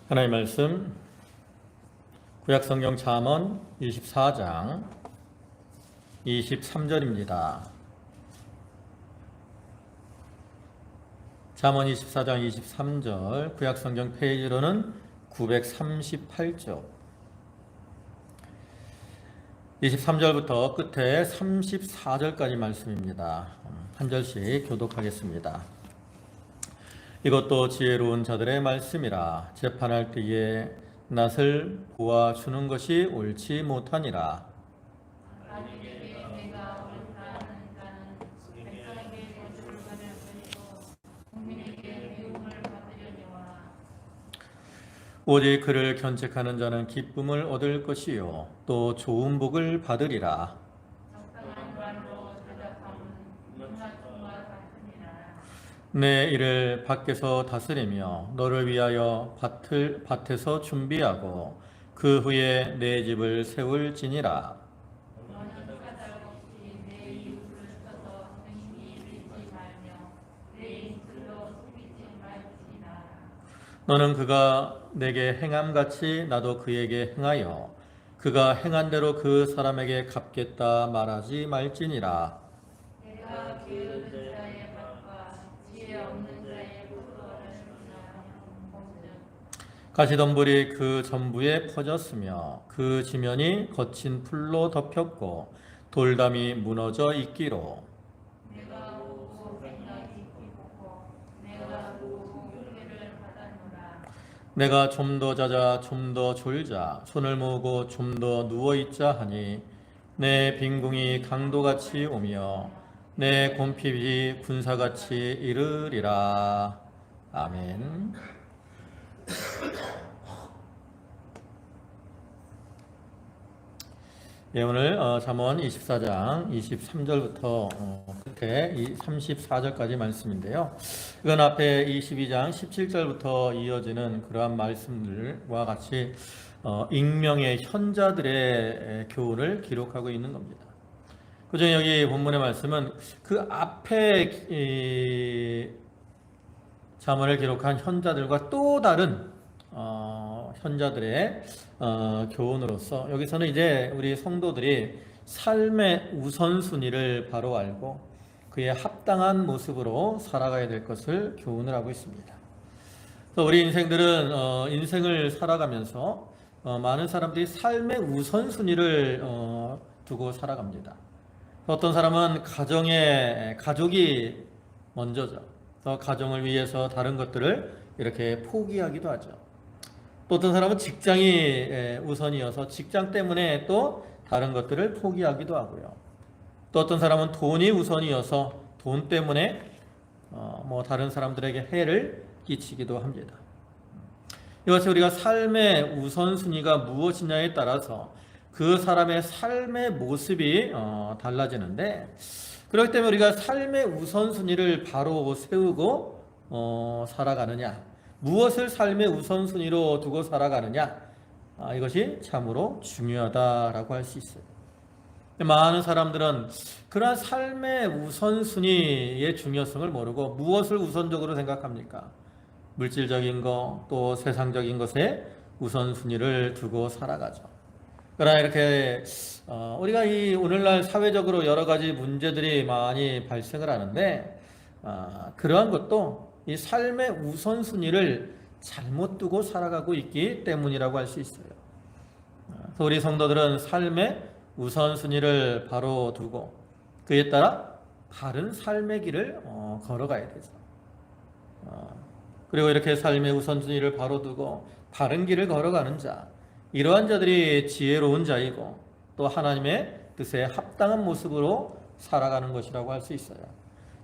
하나님의 말씀 구약성경 잠언 24장 23절입니다. 잠언 24장 23절 구약성경 페이지로는 938쪽 23절부터 끝에 34절까지 말씀입니다. 한 절씩 교독하겠습니다. 이것도 지혜로운 자들의 말씀이라. 재판할 때에 낯을 보아주는 것이 옳지 못하니라. 오직 그를 견책하는 자는 기쁨을 얻을 것이요 또 좋은 복을 받으리라. 내 일을 밖에서 다스리며 너를 위하여 밭에서 준비하고 그 후에 내 집을 세울지니라. 너는 그가 내게 행함같이 나도 그에게 행하여 그가 행한 대로 그 사람에게 갚겠다 말하지 말지니라. 가시덤불이 그 전부에 퍼졌으며 그 지면이 거친 풀로 덮였고 돌담이 무너져 있기로. 내가 좀 더 자자 좀 더 졸자 손을 모으고 좀 더 누워있자 하니 내 빈궁이 강도같이 오며 내 곰핍이 군사같이 이르리라. 아멘. 예, 오늘 잠언 24장 23절부터 끝에 34절까지 말씀인데요. 이건 앞에 22장 17절부터 이어지는 그러한 말씀들과 같이 익명의 현자들의 교훈을 기록하고 있는 겁니다. 그중 여기 본문의 말씀은 그 앞에 잠언을 기록한 현자들과 또 다른 현자들의 교훈으로서 여기서는 이제 우리 성도들이 삶의 우선순위를 바로 알고 그에 합당한 모습으로 살아가야 될 것을 교훈을 하고 있습니다. 우리 인생들은 인생을 살아가면서 많은 사람들이 삶의 우선순위를 두고 살아갑니다. 어떤 사람은 가족이 먼저죠. 가정을 위해서 다른 것들을 이렇게 포기하기도 하죠. 또 어떤 사람은 직장이 우선이어서 직장 때문에 또 다른 것들을 포기하기도 하고요. 또 어떤 사람은 돈이 우선이어서 돈 때문에 다른 사람들에게 해를 끼치기도 합니다. 이것이 우리가 삶의 우선순위가 무엇이냐에 따라서 그 사람의 삶의 모습이 달라지는데, 그렇기 때문에 우리가 삶의 우선순위를 바로 세우고 살아가느냐, 무엇을 삶의 우선순위로 두고 살아가느냐, 이것이 참으로 중요하다라고 할 수 있어요. 많은 사람들은 그러한 삶의 우선순위의 중요성을 모르고 무엇을 우선적으로 생각합니까? 물질적인 것, 또 세상적인 것에 우선순위를 두고 살아가죠. 그러나 이렇게 우리가 이 오늘날 사회적으로 여러 가지 문제들이 많이 발생을 하는데, 그러한 것도 이 삶의 우선순위를 잘못 두고 살아가고 있기 때문이라고 할 수 있어요. 우리 성도들은 삶의 우선순위를 바로 두고 그에 따라 바른 삶의 길을 걸어가야 되죠. 그리고 이렇게 삶의 우선순위를 바로 두고 바른 길을 걸어가는 자, 이러한 자들이 지혜로운 자이고 또 하나님의 뜻에 합당한 모습으로 살아가는 것이라고 할 수 있어요.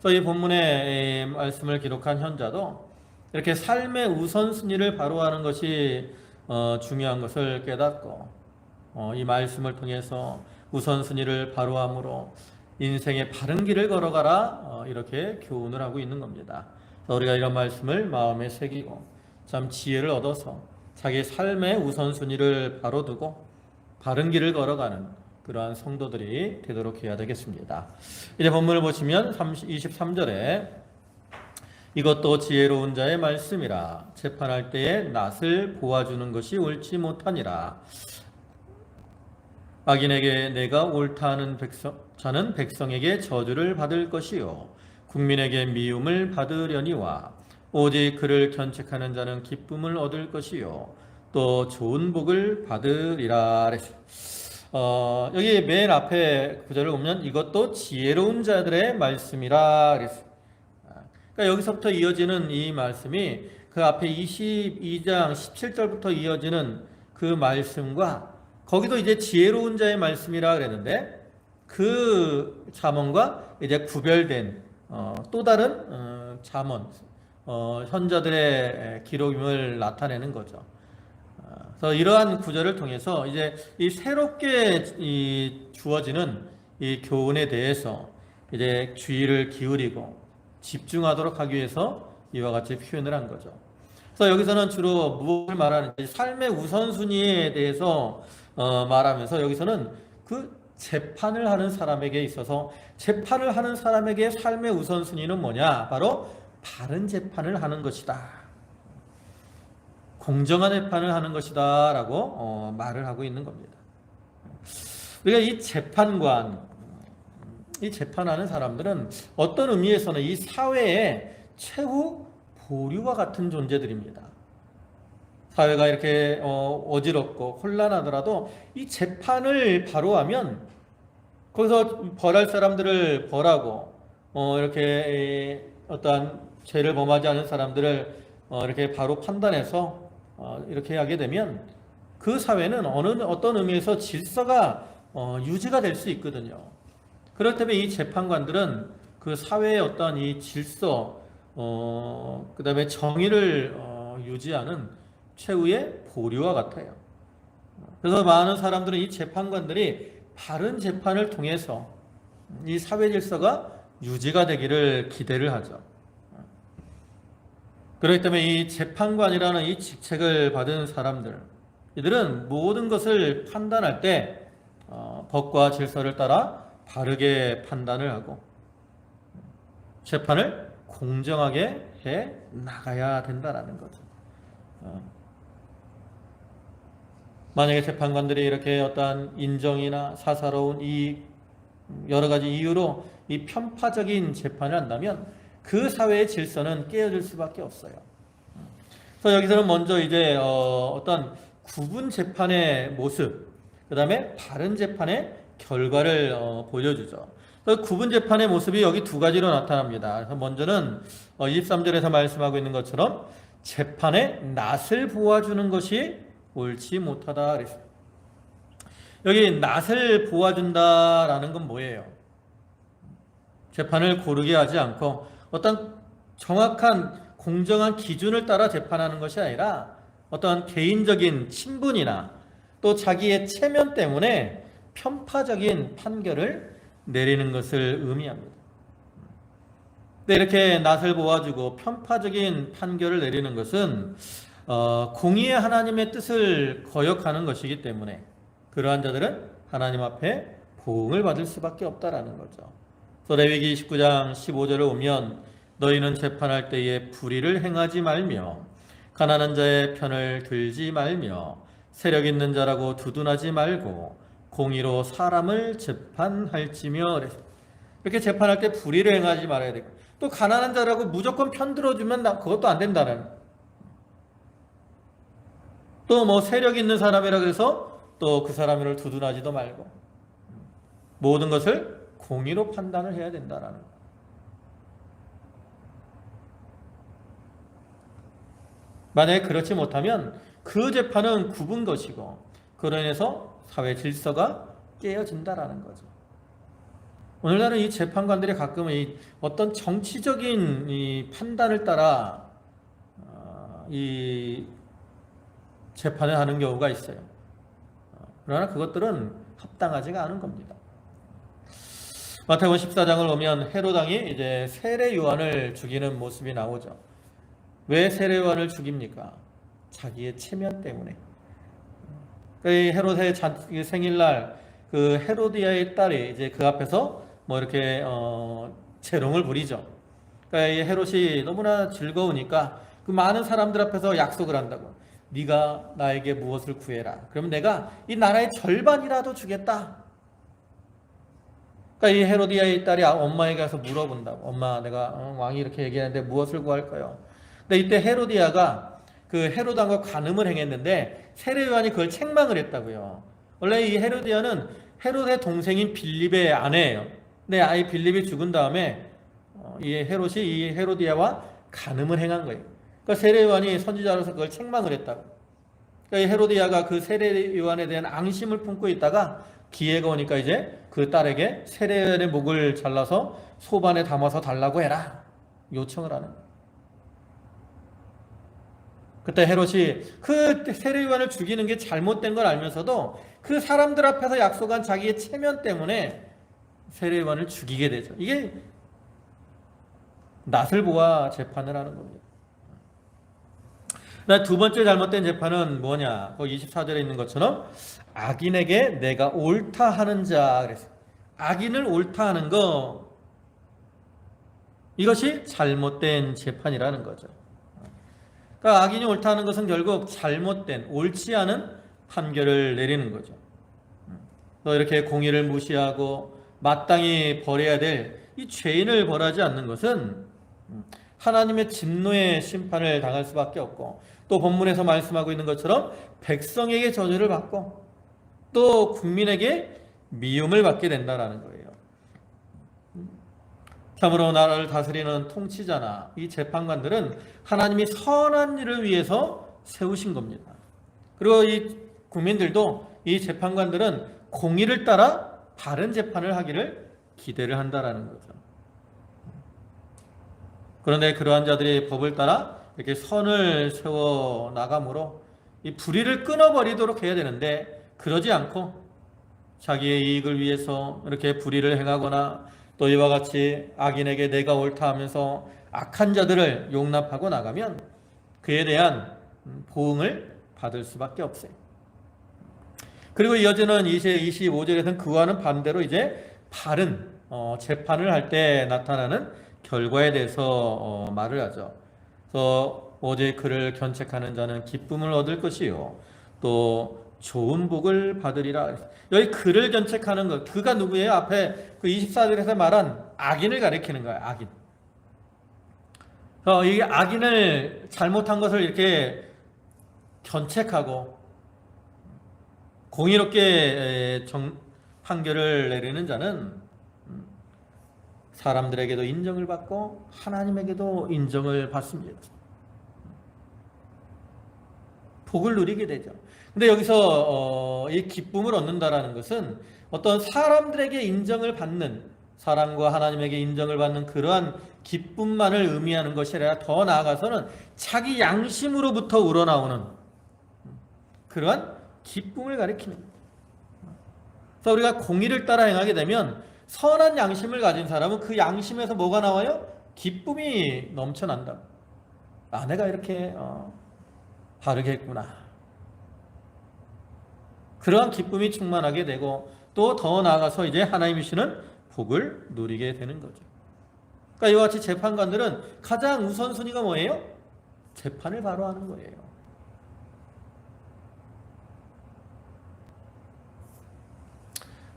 이 본문의 말씀을 기록한 현자도 이렇게 삶의 우선순위를 바로 하는 것이 중요한 것을 깨닫고 이 말씀을 통해서 우선순위를 바로 함으로 인생의 바른 길을 걸어가라, 이렇게 교훈을 하고 있는 겁니다. 우리가 이런 말씀을 마음에 새기고 참 지혜를 얻어서 자기 삶의 우선순위를 바로 두고 바른 길을 걸어가는 그러한 성도들이 되도록 해야 되겠습니다. 이제 본문을 보시면 23절에 이것도 지혜로운 자의 말씀이라. 재판할 때에 낯을 보아주는 것이 옳지 못하니라. 악인에게 내가 옳다 하는 자는 백성에게 저주를 받을 것이요 국민에게 미움을 받으려니와 오직 그를 견책하는 자는 기쁨을 얻을 것이요 또 좋은 복을 받으리라. 여기 맨 앞에 구절을 보면 이것도 지혜로운 자들의 말씀이라 그랬어요. 그러니까 여기서부터 이어지는 이 말씀이 그 앞에 22장 17절부터 이어지는 그 말씀과 거기도 이제 지혜로운 자의 말씀이라 그랬는데 그 잠언과 이제 구별된 또 다른 잠언 현자들의 기록임을 나타내는 거죠. 그래서 이러한 구절을 통해서 이제 이 새롭게 주어지는 이 교훈에 대해서 이제 주의를 기울이고 집중하도록 하기 위해서 이와 같이 표현을 한 거죠. 그래서 여기서는 주로 무엇을 말하는지 삶의 우선순위에 대해서 말하면서 여기서는 그 재판을 하는 사람에게 있어서 재판을 하는 사람에게 삶의 우선순위는 뭐냐? 바로 바른 재판을 하는 것이다. 공정한 재판을 하는 것이다 라고 말을 하고 있는 겁니다. 우리가 이 재판관, 이 재판하는 사람들은 어떤 의미에서는 이 사회의 최후 보류와 같은 존재들입니다. 사회가 이렇게 어지럽고 혼란하더라도 이 재판을 바로 하면 거기서 벌할 사람들을 벌하고 이렇게 어떠한 죄를 범하지 않은 사람들을 이렇게 바로 판단해서 이렇게 하게 되면 그 사회는 어떤 의미에서 질서가 유지가 될 수 있거든요. 그렇기 때문에 이 재판관들은 그 사회의 어떤 이 질서, 그 다음에 정의를 유지하는 최후의 보류와 같아요. 그래서 많은 사람들은 이 재판관들이 바른 재판을 통해서 이 사회 질서가 유지가 되기를 기대를 하죠. 그렇기 때문에 이 재판관이라는 이 직책을 받은 사람들, 이들은 모든 것을 판단할 때 법과 질서를 따라 바르게 판단을 하고 재판을 공정하게 해 나가야 된다라는 거죠. 만약에 재판관들이 이렇게 어떠한 인정이나 사사로운 이익, 여러 가지 이유로 이 편파적인 재판을 한다면 그 사회의 질서는 깨어질 수밖에 없어요. 그래서 여기서는 먼저 이제 어떤 구분 재판의 모습, 그 다음에 바른 재판의 결과를 보여주죠. 구분 재판의 모습이 여기 두 가지로 나타납니다. 그래서 먼저는 23절에서 말씀하고 있는 것처럼 재판의 낯을 보아주는 것이 옳지 못하다 그랬어요. 여기 낯을 보아준다라는 건 뭐예요? 재판을 고르게 하지 않고 어떤 정확한 공정한 기준을 따라 재판하는 것이 아니라 어떤 개인적인 친분이나 또 자기의 체면 때문에 편파적인 판결을 내리는 것을 의미합니다. 근데 이렇게 낯을 보아주고 편파적인 판결을 내리는 것은 공의의 하나님의 뜻을 거역하는 것이기 때문에 그러한 자들은 하나님 앞에 보응을 받을 수밖에 없다라는 거죠. 레위기 29장 15절을 보면 너희는 재판할 때에 불의를 행하지 말며 가난한 자의 편을 들지 말며 세력 있는 자라고 두둔하지 말고 공의로 사람을 재판할지며 이렇게 재판할 때 불의를 행하지 말아야 되고 또 가난한 자라고 무조건 편 들어주면 그것도 안 된다는 또 뭐 세력 있는 사람이라 그래서 또 그 사람을 두둔하지도 말고 모든 것을 공의로 판단을 해야 된다라는 거. 만약에 그렇지 못하면 그 재판은 굽은 것이고 그로 인해서 사회 질서가 깨어진다라는 거죠. 오늘날은 이 재판관들이 가끔은 이 어떤 정치적인 이 판단을 따라 이 재판을 하는 경우가 있어요. 그러나 그것들은 합당하지가 않은 겁니다. 마태복음 14장을 보면 헤롯 왕이 이제 세례 요한을 죽이는 모습이 나오죠. 왜 세례 요한을 죽입니까? 자기의 체면 때문에. 헤롯의 생일날 그 헤로디아의 딸이 이제 그 앞에서 뭐 이렇게 재롱을 부리죠. 그러니까 이 헤롯이 너무나 즐거우니까 그 많은 사람들 앞에서 약속을 한다고. 네가 나에게 무엇을 구해라. 그러면 내가 이 나라의 절반이라도 주겠다. 그러니까 이 헤로디아의 딸이 엄마에게 가서 물어본다고. 엄마, 내가 왕이 이렇게 얘기하는데 무엇을 구할까요? 근데 이때 헤로디아가 그 헤롯 왕과 간음을 행했는데 세례 요한이 그걸 책망을 했다고요. 원래 이 헤로디아는 헤롯의 동생인 빌립의 아내예요. 근데 아이 빌립이 죽은 다음에 이 헤롯이 이 헤로디아와 간음을 행한 거예요. 그러니까 세례 요한이 선지자로서 그걸 책망을 했다고. 그러니까 이 헤로디아가 그 세례 요한에 대한 앙심을 품고 있다가 기회가 오니까 이제 그 딸에게 세례 요한의 목을 잘라서 소반에 담아서 달라고 해라 요청을 하는 거예요. 그때 헤롯이 그 세례 요한을 죽이는 게 잘못된 걸 알면서도 그 사람들 앞에서 약속한 자기의 체면 때문에 세례 요한을 죽이게 되죠. 이게 낯을 보아 재판을 하는 겁니다. 두 번째 잘못된 재판은 뭐냐? 그 24절에 있는 것처럼 악인에게 내가 옳다 하는 자 그랬어요. 악인을 옳다 하는 거, 이것이 잘못된 재판이라는 거죠. 그러니까 악인이 옳다 하는 것은 결국 잘못된, 옳지 않은 판결을 내리는 거죠. 또 이렇게 공의를 무시하고 마땅히 벌해야 될 이 죄인을 벌하지 않는 것은 하나님의 진노의 심판을 당할 수밖에 없고, 또 본문에서 말씀하고 있는 것처럼 백성에게 저주를 받고 또 국민에게 미움을 받게 된다는 거예요. 참으로 나라를 다스리는 통치자나 이 재판관들은 하나님이 선한 일을 위해서 세우신 겁니다. 그리고 이 국민들도 이 재판관들은 공의를 따라 바른 재판을 하기를 기대를 한다라는 거죠. 그런데 그러한 자들이 법을 따라 이렇게 선을 세워 나감으로 이 불의를 끊어버리도록 해야 되는데, 그러지 않고 자기의 이익을 위해서 이렇게 불의를 행하거나 또 이와 같이 악인에게 내가 옳다 하면서 악한 자들을 용납하고 나가면 그에 대한 보응을 받을 수밖에 없어요. 그리고 이어지는 25절에서는 그와는 반대로 이제 바른 재판을 할 때 나타나는 결과에 대해서 말을 하죠. 그래서 오직 그를 견책하는 자는 기쁨을 얻을 것이요 또 좋은 복을 받으리라. 여기 그를 견책하는 것, 그가 누구예요? 앞에 그 24절에서 말한 악인을 가리키는 거예요. 악인. 이 악인을 잘못한 것을 이렇게 견책하고 공의롭게 판결을 내리는 자는 사람들에게도 인정을 받고 하나님에게도 인정을 받습니다. 복을 누리게 되죠. 근데 여기서 이 기쁨을 얻는다라는 것은 어떤 사람들에게 인정을 받는, 사람과 하나님에게 인정을 받는 그러한 기쁨만을 의미하는 것이 아니라 더 나아가서는 자기 양심으로부터 우러나오는 그러한 기쁨을 가리키는 거예요. 그래서 우리가 공의를 따라 행하게 되면 선한 양심을 가진 사람은 그 양심에서 뭐가 나와요? 기쁨이 넘쳐난다. 내가 이렇게 바르게 했구나. 그러한 기쁨이 충만하게 되고 또 더 나아가서 이제 하나님이 주시는 복을 누리게 되는 거죠. 그러니까 이와 같이 재판관들은 가장 우선순위가 뭐예요? 재판을 바로 하는 거예요.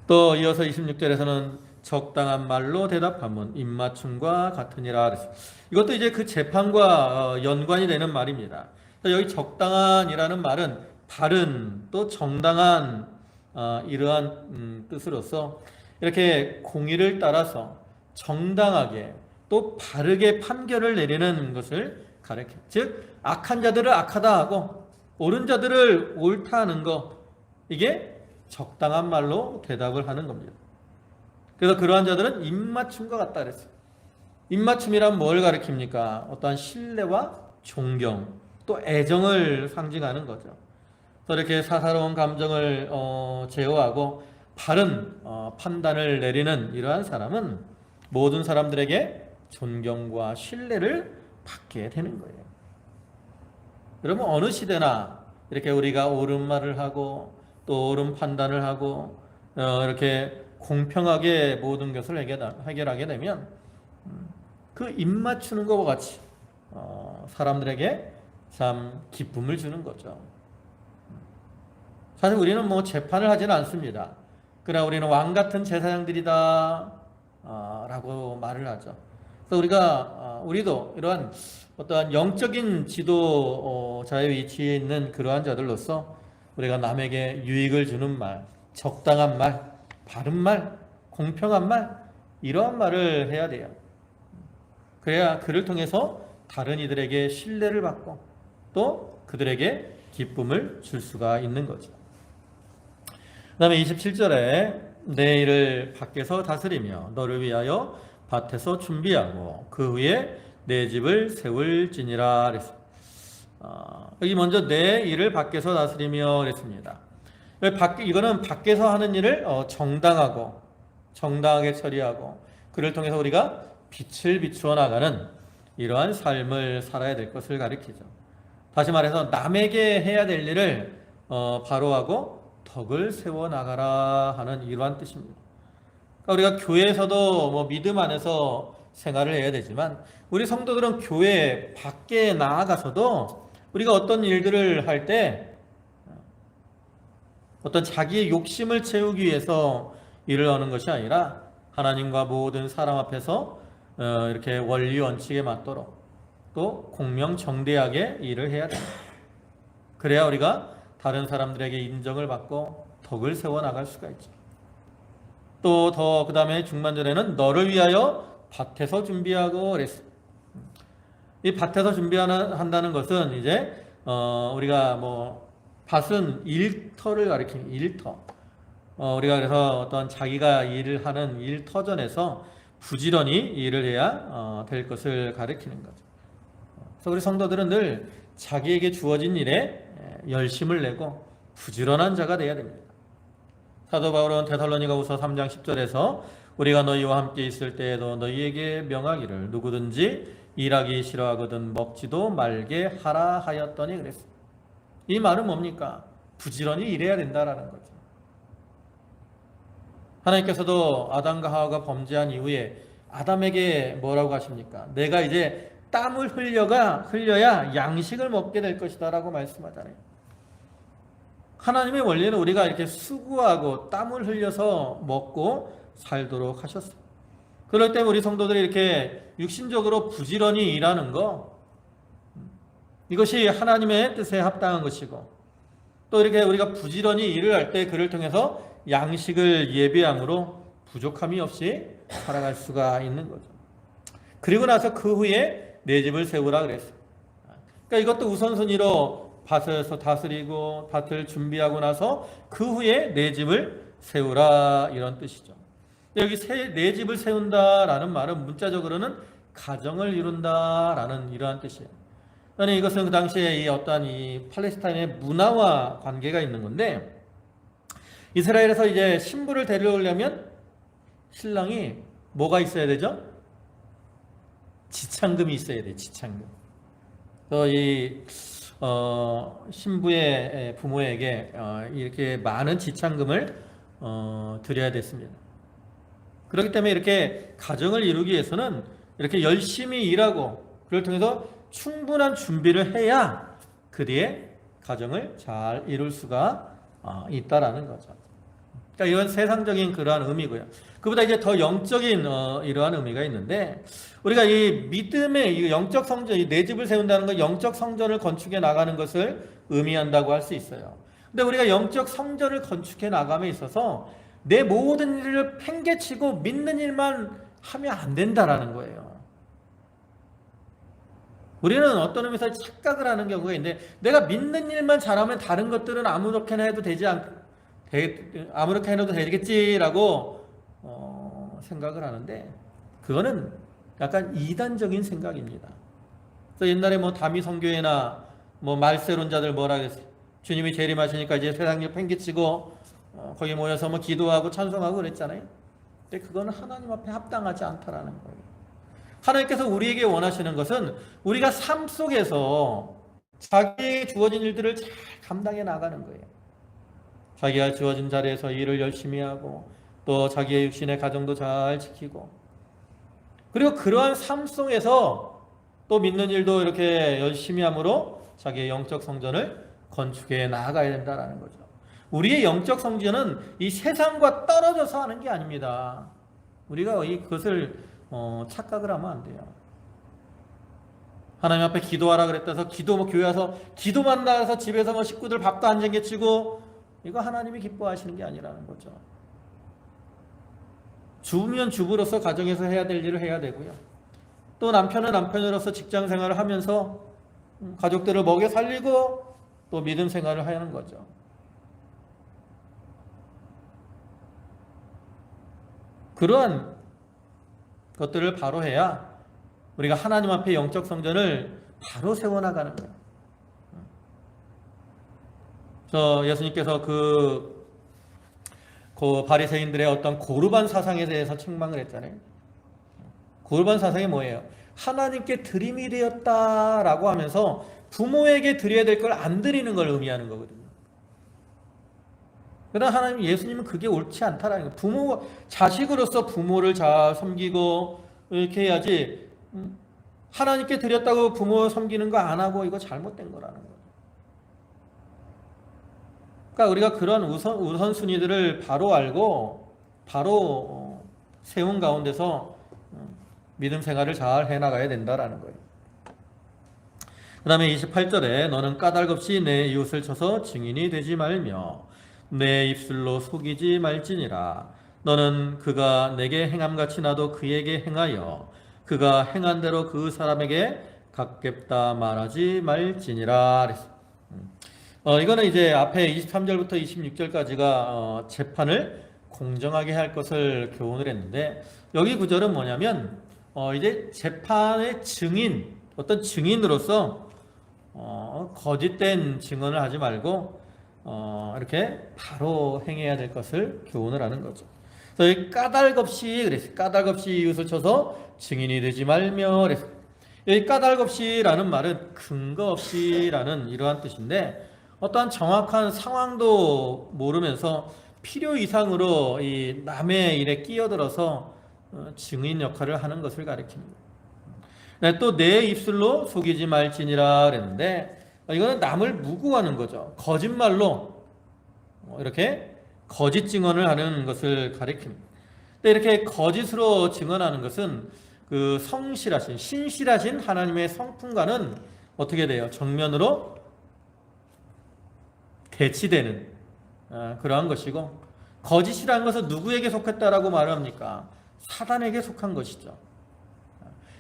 또 이어서 26절에서는 적당한 말로 대답하면 입맞춤과 같으니라. 이것도 이제 그 재판과 연관이 되는 말입니다. 여기 적당한이라는 말은 바른 또 정당한 이러한 뜻으로서 이렇게 공의를 따라서 정당하게 또 바르게 판결을 내리는 것을 가리킵니다. 즉 악한 자들을 악하다 하고 옳은 자들을 옳다 하는 것, 이게 적당한 말로 대답을 하는 겁니다. 그래서 그러한 자들은 입맞춤과 같다 그랬어요. 입맞춤이란 뭘 가리킵니까? 어떠한 신뢰와 존경 또 애정을 상징하는 거죠. 그래서 이렇게 사사로운 감정을 제어하고 바른 판단을 내리는 이러한 사람은 모든 사람들에게 존경과 신뢰를 받게 되는 거예요. 여러분, 어느 시대나 이렇게 우리가 옳은 말을 하고 또 옳은 판단을 하고 이렇게 공평하게 모든 것을 해결하게 되면 그 입맞추는 것과 같이 사람들에게 참 기쁨을 주는 거죠. 사실 우리는 뭐 재판을 하지는 않습니다. 그러나 우리는 왕 같은 제사장들이다 라고 말을 하죠. 그래서 우리도 이러한 어떠한 영적인 지도자의 위치에 있는 그러한 자들로서 우리가 남에게 유익을 주는 말, 적당한 말, 바른 말, 공평한 말, 이러한 말을 해야 돼요. 그래야 그를 통해서 다른 이들에게 신뢰를 받고 또 그들에게 기쁨을 줄 수가 있는 거죠. 그 다음에 27절에 내 일을 밖에서 다스리며 너를 위하여 밭에서 준비하고 그 후에 내 집을 세울지니라 그랬습니다. 여기 먼저 내 일을 밖에서 다스리며 그랬습니다. 이거는 밖에서 하는 일을 정당하게 처리하고 그를 통해서 우리가 빛을 비추어 나가는 이러한 삶을 살아야 될 것을 가리키죠. 다시 말해서 남에게 해야 될 일을 바로 하고 덕을 세워 나가라 하는 이러한 뜻입니다. 그러니까 우리가 교회에서도 뭐 믿음 안에서 생활을 해야 되지만 우리 성도들은 교회 밖에 나아가서도 우리가 어떤 일들을 할 때 어떤 자기의 욕심을 채우기 위해서 일을 하는 것이 아니라 하나님과 모든 사람 앞에서 이렇게 원리 원칙에 맞도록 또 공명정대하게 일을 해야 됩니다. 그래야 우리가 다른 사람들에게 인정을 받고 덕을 세워 나갈 수가 있죠. 또 더 그 다음에 중반절에는 너를 위하여 밭에서 준비하고 그랬어요. 이 밭에서 준비한다는 것은 이제 우리가 뭐 밭은 일터를 가리키는 일터. 우리가 그래서 어떤 자기가 일을 하는 일터전에서 부지런히 일을 해야 될 것을 가리키는 거죠. 그래서 우리 성도들은 늘 자기에게 주어진 일에 열심을 내고 부지런한 자가 되어야 됩니다. 사도 바울은 데살로니가후서 3장 10절에서 우리가 너희와 함께 있을 때에도 너희에게 명하기를 누구든지 일하기 싫어하거든 먹지도 말게 하라 하였더니 그랬습니다. 이 말은 뭡니까? 부지런히 일해야 된다라는 거죠. 하나님께서도 아담과 하와가 범죄한 이후에 아담에게 뭐라고 하십니까? 내가 이제 땀을 흘려야 양식을 먹게 될 것이다 라고 말씀하잖아요. 하나님의 원리는 우리가 이렇게 수고하고 땀을 흘려서 먹고 살도록 하셨습니다. 그럴 때 우리 성도들이 이렇게 육신적으로 부지런히 일하는 거, 이것이 하나님의 뜻에 합당한 것이고 또 이렇게 우리가 부지런히 일을 할 때 그를 통해서 양식을 예비함으로 부족함이 없이 살아갈 수가 있는 거죠. 그리고 나서 그 후에 내 집을 세우라 그랬어요. 그러니까 이것도 우선순위로 밭에서 다스리고 밭을 준비하고 나서 그 후에 내 집을 세우라 이런 뜻이죠. 여기 내 집을 세운다라는 말은 문자적으로는 가정을 이룬다라는 이러한 뜻이에요. 그러니까 이것은 그 당시에 이 어떠한 이 팔레스타인의 문화와 관계가 있는 건데 이스라엘에서 이제 신부를 데려오려면 신랑이 뭐가 있어야 되죠? 지창금이 있어야 돼요. 지창금. 그래서 이 신부의 부모에게 이렇게 많은 지창금을 드려야 됐습니다. 그렇기 때문에 이렇게 가정을 이루기 위해서는 이렇게 열심히 일하고 그걸 통해서 충분한 준비를 해야 그 뒤에 가정을 잘 이룰 수가 있다라는 거죠. 그러니까 이건 세상적인 그러한 의미고요. 그보다 이제 더 영적인 이러한 의미가 있는데 우리가 이 믿음의 이 영적 성전, 이 내 집을 세운다는 건 영적 성전을 건축해 나가는 것을 의미한다고 할 수 있어요. 근데 우리가 영적 성전을 건축해 나감에 있어서 내 모든 일을 팽개치고 믿는 일만 하면 안 된다라는 거예요. 우리는 어떤 의미에서 착각을 하는 경우가 있는데 내가 믿는 일만 잘하면 다른 것들은 아무렇게나 해도 아무렇게 해도 되겠지라고 생각을 하는데 그거는 약간 이단적인 생각입니다. 그래서 옛날에 뭐 다미 선교회나 뭐 말세론자들 뭐라 그랬어요? 주님이 재림하시니까 이제 세상 일 팽개치고 거기 모여서 뭐 기도하고 찬송하고 그랬잖아요. 근데 그거는 하나님 앞에 합당하지 않다라는 거예요. 하나님께서 우리에게 원하시는 것은 우리가 삶 속에서 자기에게 주어진 일들을 잘 감당해 나가는 거예요. 자기가 주어진 자리에서 일을 열심히 하고 또 자기의 육신의 가정도 잘 지키고 그리고 그러한 삶 속에서 또 믿는 일도 이렇게 열심히 함으로 자기의 영적 성전을 건축해 나아가야 된다는 거죠. 우리의 영적 성전은 이 세상과 떨어져서 하는 게 아닙니다. 우리가 그것을 착각을 하면 안 돼요. 하나님 앞에 기도하라 그랬다 해서 교회 와서 기도만 나가서 집에서 식구들 밥도 안 챙겨치고, 이거 하나님이 기뻐하시는 게 아니라는 거죠. 주부면 주부로서 가정에서 해야 될 일을 해야 되고요. 또 남편은 남편으로서 직장 생활을 하면서 가족들을 먹여 살리고 또 믿음 생활을 하는 거죠. 그러한 것들을 바로 해야 우리가 하나님 앞에 영적 성전을 바로 세워나가는 거예요. 예수님께서 그 바리새인들의 어떤 고르반 사상에 대해서 책망을 했잖아요. 고르반 사상이 뭐예요? 하나님께 드림이 되었다라고 하면서 부모에게 드려야 될 걸 안 드리는 걸 의미하는 거거든요. 그러나 예수님은 그게 옳지 않다라는 거예요. 자식으로서 부모를 잘 섬기고 이렇게 해야지, 하나님께 드렸다고 부모 섬기는 거 안 하고 이거 잘못된 거라는 거예요. 그러니까 우리가 그런 우선순위들을 바로 알고 바로 세운 가운데서 믿음 생활을 잘 해나가야 된다라는 거예요. 그 다음에 28절에 너는 까닭없이 내 이웃을 쳐서 증인이 되지 말며 내 입술로 속이지 말지니라. 너는 그가 내게 행함같이 나도 그에게 행하여 그가 행한 대로 그 사람에게 갚겠다 말하지 말지니라. 이거는 이제 앞에 23절부터 26절까지가 재판을 공정하게 할 것을 교훈을 했는데, 여기 구절은 뭐냐면 이제 재판의 증인, 어떤 증인으로서 거짓된 증언을 하지 말고 이렇게 바로 행해야 될 것을 교훈을 하는 거죠. 그래서 까닭없이 그랬어요. 까닭없이 이웃을 쳐서 증인이 되지 말며 그랬어요. 이 까닭없이라는 말은 근거 없이라는 이러한 뜻인데, 어떠한 정확한 상황도 모르면서 필요 이상으로 이 남의 일에 끼어들어서 증인 역할을 하는 것을 가리킵니다. 또 내 입술로 속이지 말지니라 그랬는데, 이거는 남을 무고하는 거죠. 거짓말로 이렇게 거짓 증언을 하는 것을 가리킵니다. 근데 이렇게 거짓으로 증언하는 것은 그 신실하신 하나님의 성품과는 어떻게 돼요? 정면으로 대치되는 그러한 것이고, 거짓이라는 것은 누구에게 속했다라고 말합니까? 사단에게 속한 것이죠.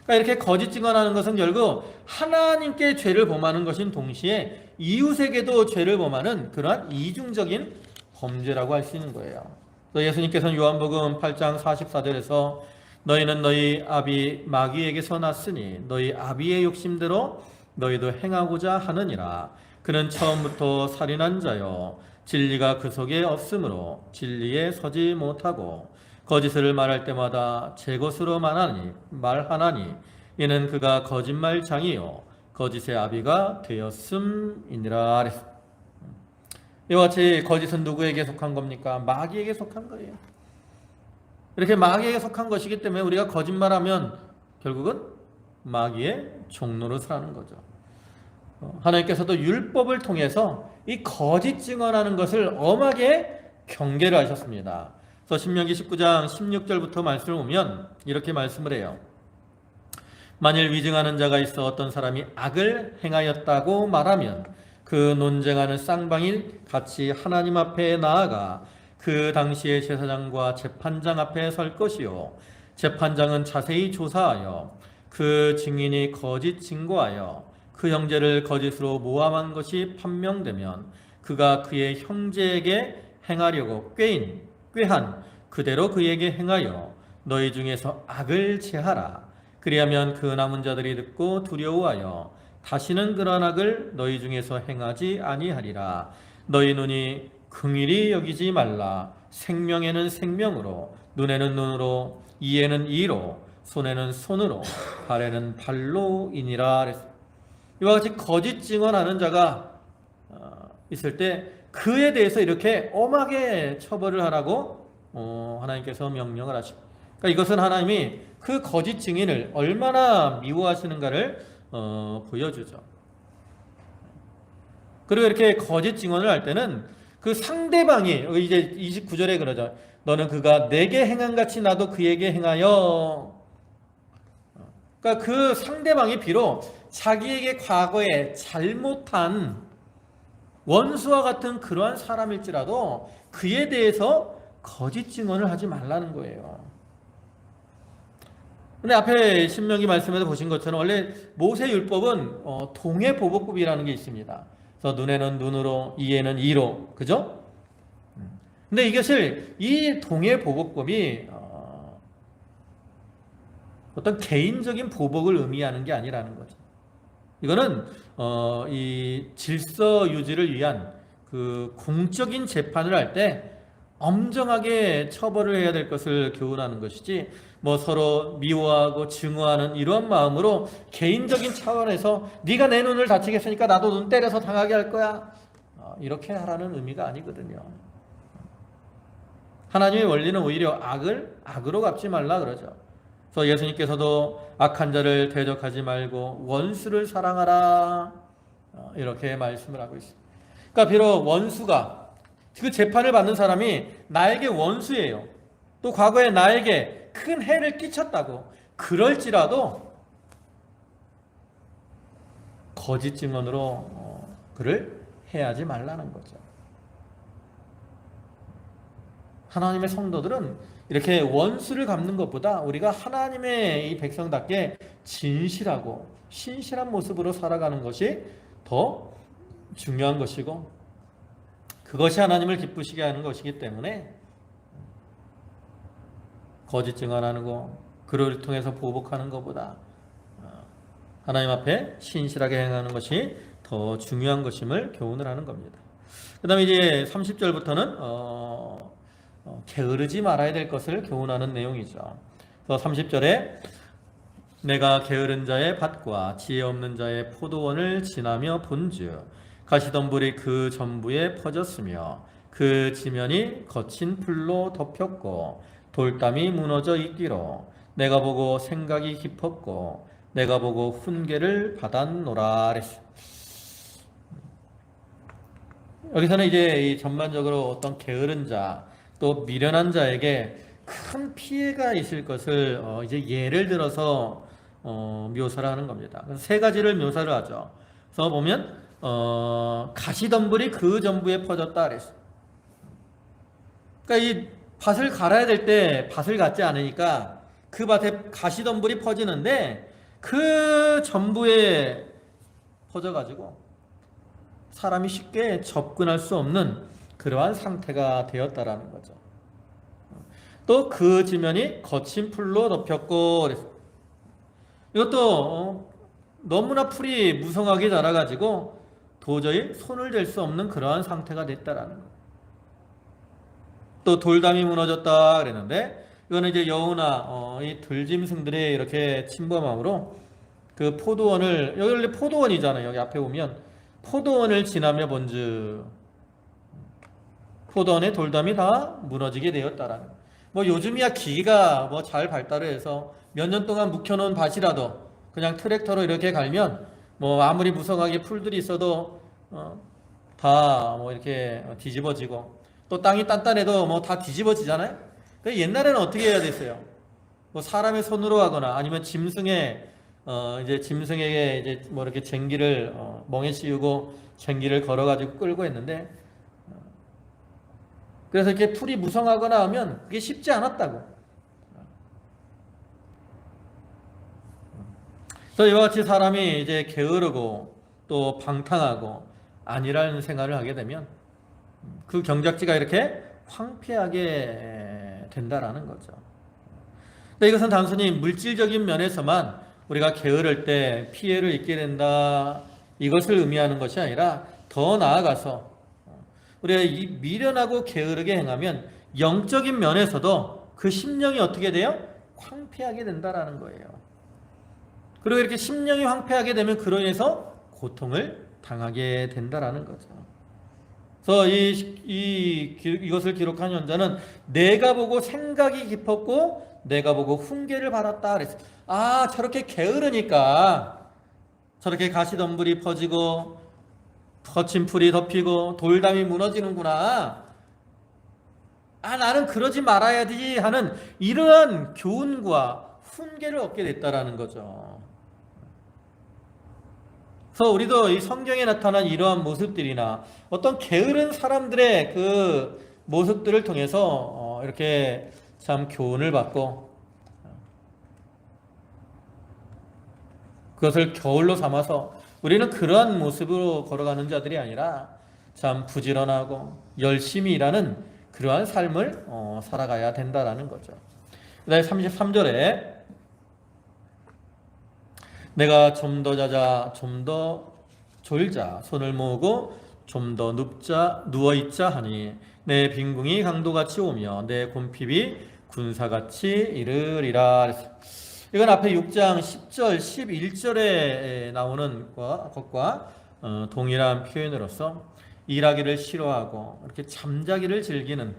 그러니까 이렇게 거짓 증언하는 것은 결국 하나님께 죄를 범하는 것인 동시에 이웃에게도 죄를 범하는 그러한 이중적인 범죄라고 할 수 있는 거예요. 또 예수님께서는 요한복음 8장 44절에서 너희는 너희 아비 마귀에게서 났으니 너희 아비의 욕심대로 너희도 행하고자 하느니라. 그는 처음부터 살인한 자요 진리가 그 속에 없으므로 진리에 서지 못하고 거짓을 말할 때마다 제 것으로 말하나니 이는 그가 거짓말장이요 거짓의 아비가 되었음이니라. 이와 같이 거짓은 누구에게 속한 겁니까? 마귀에게 속한 거예요. 이렇게 마귀에게 속한 것이기 때문에 우리가 거짓말하면 결국은 마귀의 종노릇을 하는 거죠. 하나님께서도 율법을 통해서 이 거짓 증언하는 것을 엄하게 경계를 하셨습니다. 그래서 신명기 19장 16절부터 말씀을 보면 이렇게 말씀을 해요. 만일 위증하는 자가 있어 어떤 사람이 악을 행하였다고 말하면 그 논쟁하는 쌍방일 같이 하나님 앞에 나아가 그 당시의 제사장과 재판장 앞에 설 것이요 재판장은 자세히 조사하여 그 증인이 거짓 증거하여 그 형제를 거짓으로 모함한 것이 판명되면 그가 그의 형제에게 행하려고 꾀한 그대로 그에게 행하여 너희 중에서 악을 제하라. 그리하면 그 남은 자들이 듣고 두려워하여 다시는 그런 악을 너희 중에서 행하지 아니하리라. 너희 눈이 긍휼히 여기지 말라. 생명에는 생명으로, 눈에는 눈으로, 이에는 이로, 손에는 손으로, 발에는 발로이니라. 이와 같이 거짓 증언하는 자가 있을 때 그에 대해서 이렇게 엄하게 처벌을 하라고 하나님께서 명령을 하십니다. 그러니까 이것은 하나님이 그 거짓 증인을 얼마나 미워하시는가를 보여주죠. 그리고 이렇게 거짓 증언을 할 때는 그 상대방이 이제 29절에 그러죠. 너는 그가 내게 행한 같이 나도 그에게 행하여. 그러니까 그 상대방이 비록 자기에게 과거에 잘못한 원수와 같은 그러한 사람일지라도 그에 대해서 거짓 증언을 하지 말라는 거예요. 근데 앞에 신명기 말씀에서 보신 것처럼 원래 모세 율법은 동해보복법이라는 게 있습니다. 그래서 눈에는 눈으로, 이에는 이로, 그죠? 근데 이것을 이 동해보복법이 어떤 개인적인 보복을 의미하는 게 아니라는 거죠. 이거는 이 질서 유지를 위한 그 공적인 재판을 할 때 엄정하게 처벌을 해야 될 것을 교훈하는 것이지, 뭐 서로 미워하고 증오하는 이러한 마음으로 개인적인 차원에서 네가 내 눈을 다치겠으니까 나도 눈 때려서 당하게 할 거야, 이렇게 하라는 의미가 아니거든요. 하나님의 원리는 오히려 악을 악으로 갚지 말라 그러죠. 그래서 예수님께서도 악한 자를 대적하지 말고 원수를 사랑하라, 이렇게 말씀을 하고 있습니다. 그러니까 비록 원수가, 그 재판을 받는 사람이 나에게 원수예요, 또 과거에 나에게 큰 해를 끼쳤다고 그럴지라도 거짓 증언으로 그를 해하지 말라는 거죠. 하나님의 성도들은 이렇게 원수를 갚는 것보다 우리가 하나님의 이 백성답게 진실하고 신실한 모습으로 살아가는 것이 더 중요한 것이고, 그것이 하나님을 기쁘시게 하는 것이기 때문에 거짓 증언하는 거, 그를 통해서 보복하는 것보다 하나님 앞에 신실하게 행하는 것이 더 중요한 것임을 교훈을 하는 겁니다. 그 다음에 이제 30절부터는 게으르지 말아야 될 것을 교훈하는 내용이죠. 그래서 30절에 내가 게으른 자의 밭과 지혜 없는 자의 포도원을 지나며 본즉 가시덤불이 그 전부에 퍼졌으며 그 지면이 거친 풀로 덮였고 돌담이 무너져 있기로 내가 보고 생각이 깊었고 내가 보고 훈계를 받았노라 그랬어요. 여기서는 이제 전반적으로 어떤 게으른 자, 또 미련한 자에게 큰 피해가 있을 것을 이제 예를 들어서 묘사를 하는 겁니다. 세 가지를 묘사를 하죠. 그래서 보면 가시덤불이 그 전부에 퍼졌다 그랬어요. 그러니까 이 밭을 갈아야 될 때 밭을 갖지 않으니까 그 밭에 가시덤불이 퍼지는데 그 전부에 퍼져가지고 사람이 쉽게 접근할 수 없는 그러한 상태가 되었다라는 거죠. 또 그 지면이 거친 풀로 덮였고 그랬어요. 이것도 너무나 풀이 무성하게 자라가지고 도저히 손을 댈 수 없는 그러한 상태가 됐다라는 거예요. 또 돌담이 무너졌다 그랬는데 이거는 이제 여우나 이 들짐승들이 이렇게 침범함으로 그 포도원을, 여기 원래 포도원이잖아요. 여기 앞에 보면 포도원을 지나며 본즉 포도원의 돌담이 다 무너지게 되었다라는 거예요. 뭐 요즘이야 기기가 뭐 잘 발달을 해서 몇 년 동안 묵혀놓은 밭이라도 그냥 트랙터로 이렇게 갈면 뭐 아무리 무성하게 풀들이 있어도 다 뭐 이렇게 뒤집어지고, 또 땅이 단단해도 뭐 다 뒤집어지잖아요. 옛날에는 어떻게 해야 됐어요? 뭐 사람의 손으로 하거나 아니면 짐승의 이제 짐승에게 이제 뭐 이렇게 쟁기를 멍에 씌우고 쟁기를 걸어가지고 끌고 했는데, 그래서 이렇게 풀이 무성하거나 하면 그게 쉽지 않았다고. 그래서 이와 같이 사람이 이제 게으르고 또 방탕하고 안일한 생활을 하게 되면 그 경작지가 이렇게 황폐하게 된다라는 거죠. 근데 이것은 단순히 물질적인 면에서만 우리가 게으를 때 피해를 입게 된다, 이것을 의미하는 것이 아니라 더 나아가서 우리가 이 미련하고 게으르게 행하면 영적인 면에서도 그 심령이 어떻게 돼요? 황폐하게 된다라는 거예요. 그리고 이렇게 심령이 황폐하게 되면 그로 인해서 고통을 당하게 된다라는 거죠. 그래서 이것을 기록한 현자는 내가 보고 생각이 깊었고 내가 보고 훈계를 받았다 그랬어. 아, 저렇게 게으르니까 저렇게 가시덤불이 퍼지고 거친 풀이 덮이고 돌담이 무너지는구나. 아, 나는 그러지 말아야지 하는 이러한 교훈과 훈계를 얻게 됐다라는 거죠. 그래서 우리도 이 성경에 나타난 이러한 모습들이나 어떤 게으른 사람들의 그 모습들을 통해서 이렇게 참 교훈을 받고 그것을 겨울로 삼아서 우리는 그러한 모습으로 걸어가는 자들이 아니라 참 부지런하고 열심히 일하는 그러한 삶을 살아가야 된다라는 거죠. 그 다음에 33절에 내가 좀 더 자자, 좀 더 졸자, 손을 모으고 좀 더 눕자, 누워있자 하니 내 빈궁이 강도같이 오며 내 곰핍이 군사같이 이르리라. 이건 앞에 6장 10절, 11절에 나오는 것과 동일한 표현으로서 일하기를 싫어하고 이렇게 잠자기를 즐기는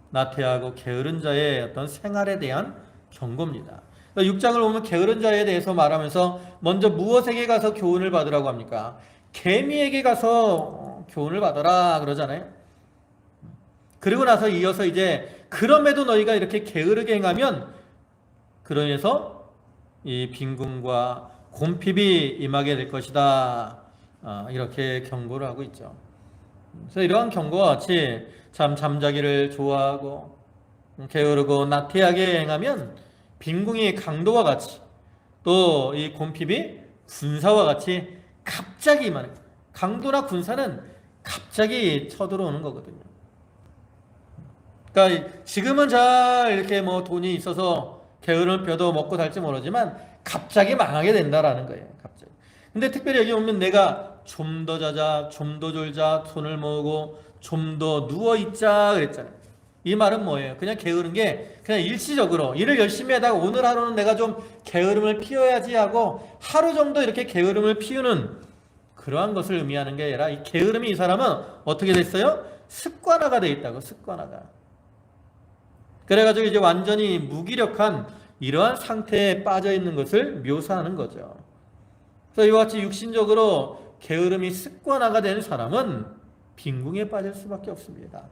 나태하고 게으른 자의 어떤 생활에 대한 경고입니다. 6장을 보면 게으른 자에 대해서 말하면서 먼저 무엇에게 가서 교훈을 받으라고 합니까? 개미에게 가서 교훈을 받아라 그러잖아요. 그리고 나서 이어서 이제 그럼에도 너희가 이렇게 게으르게 행하면 그로 인해서 이 빈궁과 곰핍이 임하게 될 것이다. 이렇게 경고를 하고 있죠. 그래서 이러한 경고와 같이 참 잠자기를 좋아하고 게으르고 나태하게 행하면 빈궁이 강도와 같이 또 이 곰핍이 군사와 같이 갑자기 임하는, 강도나 군사는 갑자기 쳐들어오는 거거든요. 그러니까 지금은 잘 이렇게 뭐 돈이 있어서 게으름 펴도 먹고 살지 모르지만 갑자기 망하게 된다라는 거예요. 갑자기. 근데 특별히 여기 보면 내가 좀 더 자자, 좀 더 졸자, 손을 모으고 좀 더 누워 있자 그랬잖아요. 이 말은 뭐예요? 그냥 게으른 게 그냥 일시적으로 일을 열심히 하다가 오늘 하루는 내가 좀 게으름을 피워야지 하고 하루 정도 이렇게 게으름을 피우는 그러한 것을 의미하는 게 아니라 이 게으름이 이 사람은 어떻게 됐어요? 습관화가 돼 있다고. 습관화가. 그래가지고 이제 완전히 무기력한 이러한 상태에 빠져 있는 것을 묘사하는 거죠. 그래서 이와 같이 육신적으로 게으름이 습관화가 된 사람은 빈궁에 빠질 수밖에 없습니다.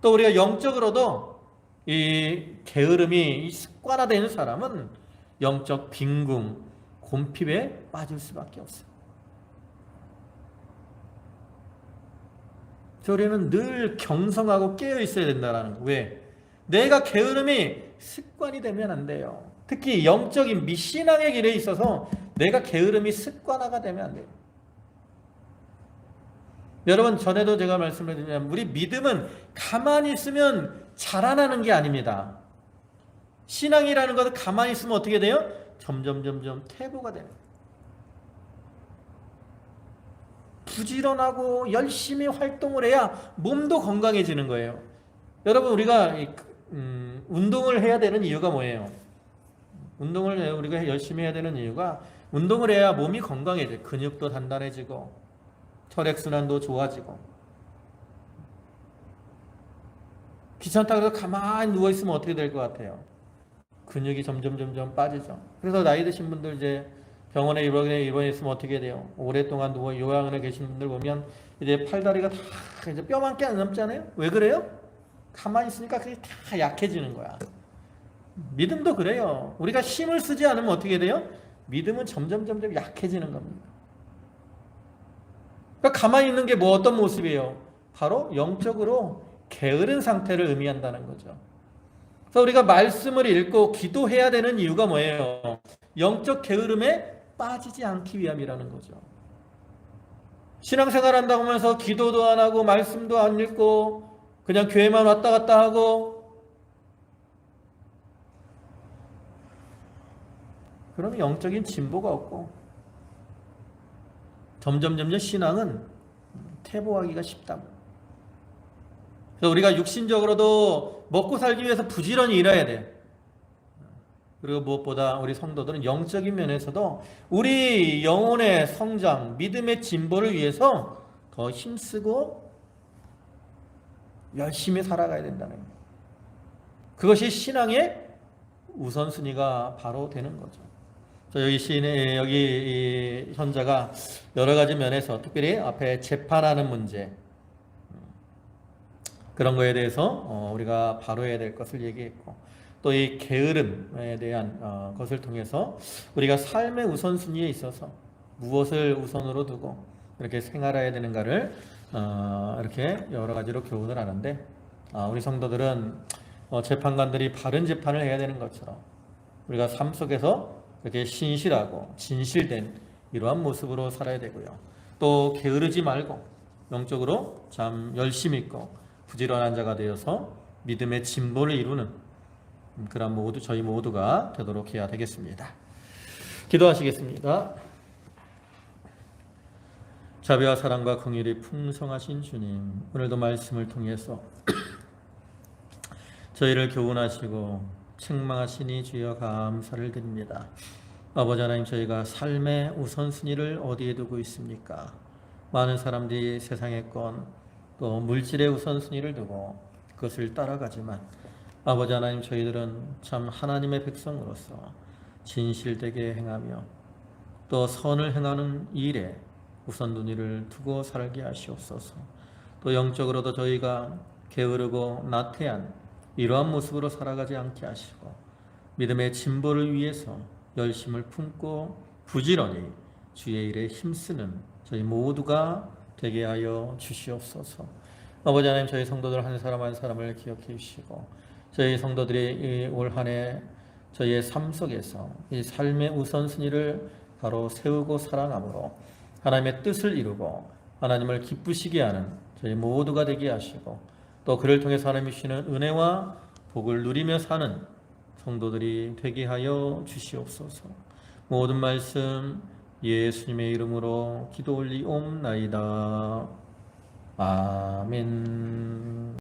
또 우리가 영적으로도 이 게으름이 이 습관화된 사람은 영적 빈궁, 곰핍에 빠질 수밖에 없어요. 우리는 늘 경성하고 깨어 있어야 된다는 거. 왜? 내가 게으름이 습관이 되면 안 돼요. 특히 영적인 미신앙의 길에 있어서 내가 게으름이 습관화가 되면 안 돼요. 여러분, 전에도 제가 말씀을 드리면 우리 믿음은 가만히 있으면 자라나는 게 아닙니다. 신앙이라는 것은 가만히 있으면 어떻게 돼요? 점점 퇴보가 되는 거예요. 부지런하고 열심히 활동을 해야 몸도 건강해지는 거예요. 여러분, 우리가 운동을 해야 되는 이유가 뭐예요? 운동을 우리가 열심히 해야 되는 이유가 운동을 해야 몸이 건강해져요. 근육도 단단해지고 혈액순환도 좋아지고. 귀찮다고 해서 가만히 누워있으면 어떻게 될 것 같아요? 근육이 점점 빠지죠. 그래서 나이 드신 분들 이제 병원에 입원해 있으면 어떻게 돼요? 오랫동안 누워 요양원에 계신 분들 보면 이제 팔다리가 다 이제 뼈만께 안 남잖아요? 왜 그래요? 가만히 있으니까 그게 다 약해지는 거야. 믿음도 그래요. 우리가 힘을 쓰지 않으면 어떻게 돼요? 믿음은 점점 약해지는 겁니다. 그러니까 가만히 있는 게 뭐 어떤 모습이에요? 바로 영적으로 게으른 상태를 의미한다는 거죠. 그래서 우리가 말씀을 읽고 기도해야 되는 이유가 뭐예요? 영적 게으름에 빠지지 않기 위함이라는 거죠. 신앙생활 한다고 하면서 기도도 안 하고 말씀도 안 읽고 그냥 교회만 왔다 갔다 하고 그러면 영적인 진보가 없고 점점 신앙은 퇴보하기가 쉽다. 그래서 우리가 육신적으로도 먹고 살기 위해서 부지런히 일해야 돼요. 그리고 무엇보다 우리 성도들은 영적인 면에서도 우리 영혼의 성장, 믿음의 진보를 위해서 더 힘쓰고 열심히 살아가야 된다는 거예요. 그것이 신앙의 우선순위가 바로 되는 거죠. 여기 시인의 여기 이 현자가 여러 가지 면에서 특별히 앞에 재판하는 문제 그런 거에 대해서 우리가 바로 해야 될 것을 얘기했고 또 이 게으름에 대한 것을 통해서 우리가 삶의 우선순위에 있어서 무엇을 우선으로 두고 이렇게 생활해야 되는가를 이렇게 여러 가지로 교훈을 하는데 우리 성도들은 재판관들이 바른 재판을 해야 되는 것처럼 우리가 삶 속에서 이렇게 신실하고 진실된 이러한 모습으로 살아야 되고요. 또 게으르지 말고 영적으로 참 열심히 있고 부지런한 자가 되어서 믿음의 진보를 이루는 그런 저희 모두가 되도록 해야 되겠습니다. 기도하시겠습니다. 자비와 사랑과 긍휼이 풍성하신 주님, 오늘도 말씀을 통해서 저희를 교훈하시고 책망하시니 주여 감사를 드립니다. 아버지 하나님, 저희가 삶의 우선순위를 어디에 두고 있습니까? 많은 사람들이 세상의 것, 또 물질의 우선순위를 두고 그것을 따라가지만 아버지 하나님, 저희들은 참 하나님의 백성으로서 진실되게 행하며 또 선을 행하는 일에 우선순위를 두고 살게 하시옵소서. 또 영적으로도 저희가 게으르고 나태한 이러한 모습으로 살아가지 않게 하시고 믿음의 진보를 위해서 열심을 품고 부지런히 주의 일에 힘쓰는 저희 모두가 되게 하여 주시옵소서. 아버지 하나님, 저희 성도들 한 사람 한 사람을 기억해 주시고 저희 성도들이 올 한 해 저희의 삶 속에서 이 삶의 우선순위를 바로 세우고 살아감으로 하나님의 뜻을 이루고 하나님을 기쁘시게 하는 저희 모두가 되게 하시고 또 그를 통해서 하나님이 주시는 은혜와 복을 누리며 사는 성도들이 되게 하여 주시옵소서. 모든 말씀 예수님의 이름으로 기도 올리옵나이다. 아멘.